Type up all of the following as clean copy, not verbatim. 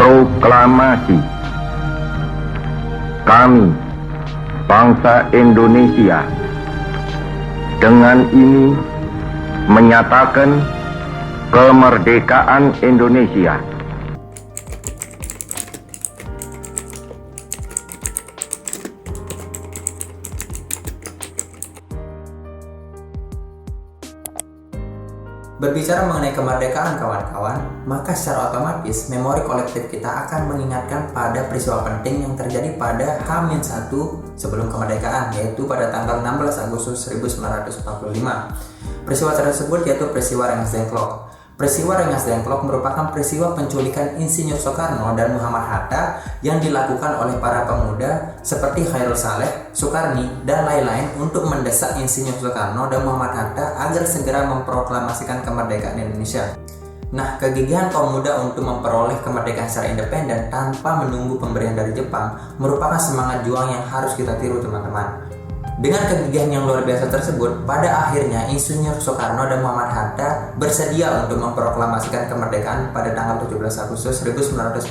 Proklamasi. Kami, bangsa Indonesia, dengan ini menyatakan kemerdekaan Indonesia. Berbicara mengenai kemerdekaan kawan-kawan, maka secara otomatis memori kolektif kita akan mengingatkan pada peristiwa penting yang terjadi pada H-1 sebelum kemerdekaan, yaitu pada tanggal 16 Agustus 1945. Peristiwa tersebut yaitu peristiwa Rengas Dengklok. Peristiwa Rengas Dengklok merupakan peristiwa penculikan Insinyur Soekarno dan Muhammad Hatta yang dilakukan oleh para pemuda seperti Khairul Saleh, Soekarni, dan lain-lain untuk mendesak Insinyur Soekarno dan Muhammad Hatta agar segera memproklamasikan kemerdekaan Indonesia. Nah, kegigihan kaum muda untuk memperoleh kemerdekaan secara independen tanpa menunggu pemberian dari Jepang merupakan semangat juang yang harus kita tiru, teman-teman. Dengan kegigihan yang luar biasa tersebut, pada akhirnya Insinyur Soekarno dan Muhammad Hatta bersedia untuk memproklamasikan kemerdekaan pada tanggal 17 Agustus 1945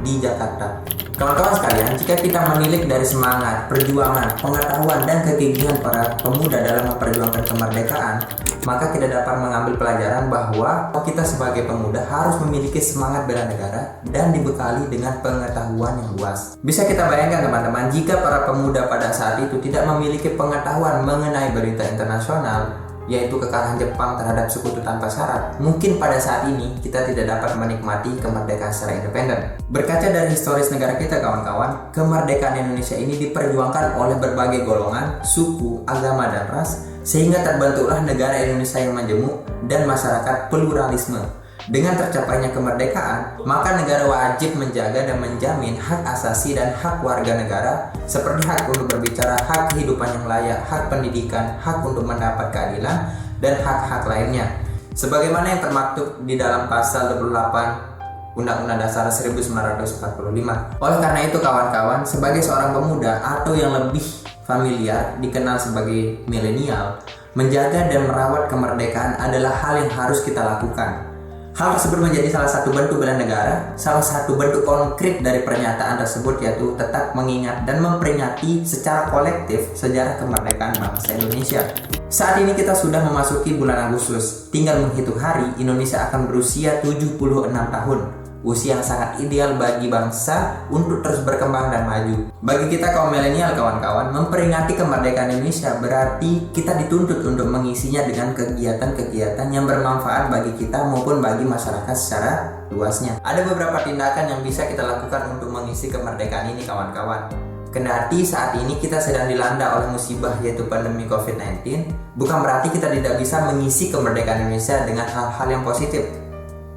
di Jakarta. Kawan-kawan sekalian, jika kita menilik dari semangat, perjuangan, pengetahuan, dan kegigihan para pemuda dalam memperjuangkan kemerdekaan, maka kita dapat mengambil pelajaran bahwa kita sebagai pemuda harus memiliki semangat bela negara dan dibekali dengan pengetahuan yang luas. Bisa kita bayangkan teman-teman, jika para pemuda pada saat itu tidak memiliki pengetahuan mengenai berita internasional, yaitu kekalahan Jepang terhadap sekutu tanpa syarat, mungkin pada saat ini kita tidak dapat menikmati kemerdekaan secara independen. Berkaca dari historis negara kita kawan-kawan, kemerdekaan Indonesia ini diperjuangkan oleh berbagai golongan, suku, agama, dan ras, sehingga terbentuklah negara Indonesia yang majemuk dan masyarakat pluralisme. Dengan tercapainya kemerdekaan, maka negara wajib menjaga dan menjamin hak asasi dan hak warga negara seperti hak untuk berbicara, hak kehidupan yang layak, hak pendidikan, hak untuk mendapat keadilan, dan hak-hak lainnya. Sebagaimana yang termaktub di dalam pasal 28 Undang-Undang Dasar 1945. Oleh karena itu kawan-kawan, sebagai seorang pemuda atau yang lebih familiar dikenal sebagai milenial, menjaga dan merawat kemerdekaan adalah hal yang harus kita lakukan. Hal tersebut menjadi salah satu bentuk bela negara, salah satu bentuk konkret dari pernyataan tersebut yaitu tetap mengingat dan memperingati secara kolektif sejarah kemerdekaan bangsa Indonesia. Saat ini kita sudah memasuki bulan Agustus, tinggal menghitung hari Indonesia akan berusia 76 tahun. Usia yang sangat ideal bagi bangsa untuk terus berkembang dan maju. Bagi kita kaum milenial kawan-kawan, memperingati kemerdekaan Indonesia berarti kita dituntut untuk mengisinya dengan kegiatan-kegiatan yang bermanfaat bagi kita maupun bagi masyarakat secara luasnya. Ada beberapa tindakan yang bisa kita lakukan untuk mengisi kemerdekaan ini kawan-kawan. Kendati saat ini kita sedang dilanda oleh musibah yaitu pandemi COVID-19, bukan berarti kita tidak bisa mengisi kemerdekaan Indonesia dengan hal-hal yang positif.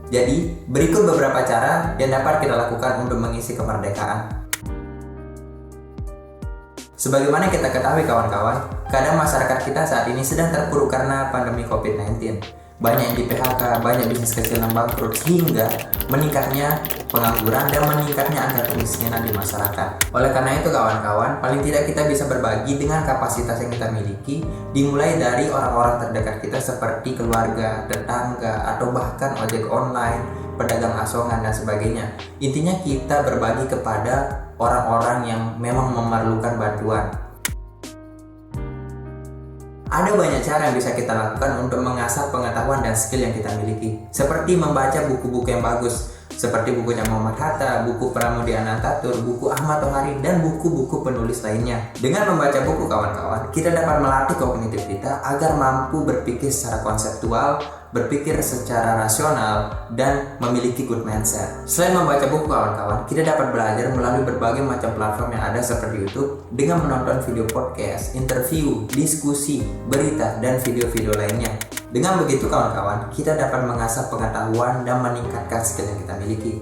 Jadi, berikut beberapa cara yang dapat kita lakukan untuk mengisi kemerdekaan. Sebagaimana kita ketahui kawan-kawan, keadaan masyarakat kita saat ini sedang terpuruk karena pandemi COVID-19. Banyak yang di PHK, banyak bisnis kecil yang bangkrut, hingga meningkatnya pengangguran dan meningkatnya angka kemiskinan di masyarakat. Oleh karena itu kawan-kawan, paling tidak kita bisa berbagi dengan kapasitas yang kita miliki, dimulai dari orang-orang terdekat kita seperti keluarga, tetangga, atau bahkan ojek online, pedagang asongan, dan sebagainya. Intinya kita berbagi kepada orang-orang yang memang memerlukan bantuan. Ada banyak cara yang bisa kita lakukan untuk mengasah pengetahuan dan skill yang kita miliki, seperti membaca buku-buku yang bagus, seperti bukunya Muhammad Hatta, buku Pramudia Anantatur, buku Ahmad Tohari, dan buku-buku penulis lainnya. Dengan membaca buku kawan-kawan, kita dapat melatih kognitif kita agar mampu berpikir secara konseptual, berpikir secara rasional, dan memiliki good mindset. Selain membaca buku kawan-kawan, kita dapat belajar melalui berbagai macam platform yang ada seperti YouTube dengan menonton video podcast, interview, diskusi, berita, dan video-video lainnya. Dengan begitu kawan-kawan, kita dapat mengasah pengetahuan dan meningkatkan skill yang kita miliki.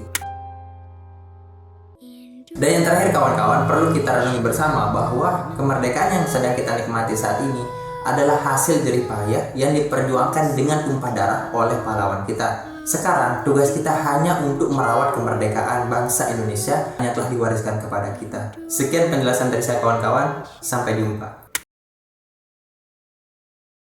Dan yang terakhir kawan-kawan, perlu kita renungi bersama bahwa kemerdekaan yang sedang kita nikmati saat ini adalah hasil jerih payah yang diperjuangkan dengan tumpah darah oleh pahlawan kita. Sekarang tugas kita hanya untuk merawat kemerdekaan bangsa Indonesia yang telah diwariskan kepada kita. Sekian penjelasan dari saya kawan-kawan, sampai jumpa.